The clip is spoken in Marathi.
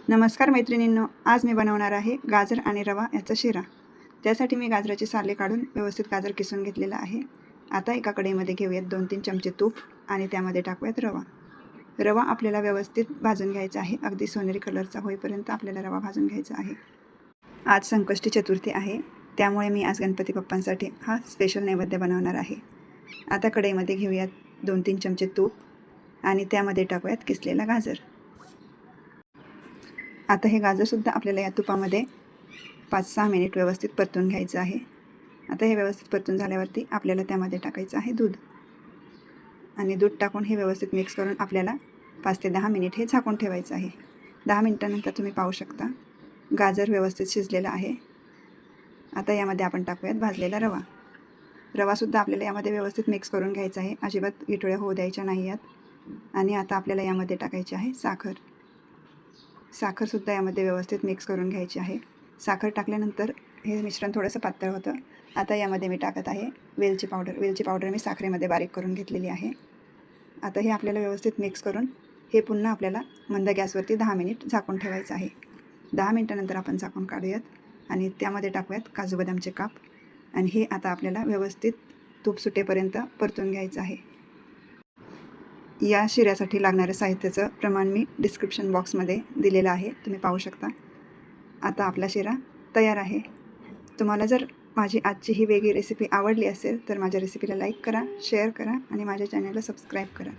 नमस्कार मैत्रिणींनो, आज मी बनवणार आहे गाजर आणि रवा याचा शिरा। त्यासाठी मी गाजराची साले काढून व्यवस्थित गाजर किसून घेतलेला आहे। आता एका कढईमध्ये घेऊयात 2-3 चमचे तूप आणि त्यामध्ये टाकूयात रवा। रवा आपल्याला व्यवस्थित भाजून घ्यायचा आहे, अगदी सोनेरी कलरचा होईपर्यंत आपल्याला रवा भाजून घ्यायचा आहे। आज संकष्टी चतुर्थी आहे, त्यामुळे मी आज गणपती बाप्पांसाठी हा स्पेशल नैवेद्य बनवणार आहे। आता कढईमध्ये घेऊयात 2-3 चमचे तूप आणि त्यामध्ये टाकूयात किसलेला गाजर। आता हे गाजरसुद्धा आपल्याला या तुपामध्ये 5-6 मिनिट व्यवस्थित परतून घ्यायचं आहे। आता हे व्यवस्थित परतून झाल्यावरती आपल्याला त्यामध्ये टाकायचं आहे दूध आणि दूध टाकून हे व्यवस्थित मिक्स करून आपल्याला 5 ते 10 मिनिट हे झाकून ठेवायचं आहे। 10 मिनिटांनंतर तुम्ही पाहू शकता गाजर व्यवस्थित शिजलेला आहे। आता यामध्ये आपण टाकूयात भाजलेला रवा। रवासुद्धा आपल्याला यामध्ये व्यवस्थित मिक्स करून घ्यायचा आहे, अजिबात विठुळ्या होऊ द्यायच्या नाही आहेत। आणि आता आपल्याला यामध्ये टाकायची आहे साखरसुद्धा यामध्ये व्यवस्थित मिक्स करून घ्यायची आहे। साखर टाकल्यानंतर हे मिश्रण थोडंसं पातळ होतं। आता यामध्ये मी टाकत आहे वेलची पावडर मी साखरेमध्ये बारीक करून घेतलेली आहे। आता हे आपल्याला व्यवस्थित मिक्स करून हे पुन्हा आपल्याला मंद गॅसवरती 10 मिनिट झाकून ठेवायचं आहे। 10 मिनिटानंतर आपण झाकून काढूयात आणि त्यामध्ये टाकूयात काजू बदामचे काप आणि हे आता आपल्याला व्यवस्थित तूप सुटेपर्यंत परतून घ्यायचं आहे। या शिऱ्यासाठी लागणाऱ्या साहित्याचं प्रमाण मी डिस्क्रिप्शन बॉक्समध्ये दिलेलं आहे, तुम्ही पाहू शकता। आता आपला शिरा तयार आहे। तुम्हाला जर माझी आजची ही वेगळी रेसिपी आवडली असेल तर माझ्या रेसिपीला लाईक करा, शेअर करा आणि माझ्या चॅनलला सबस्क्राईब करा।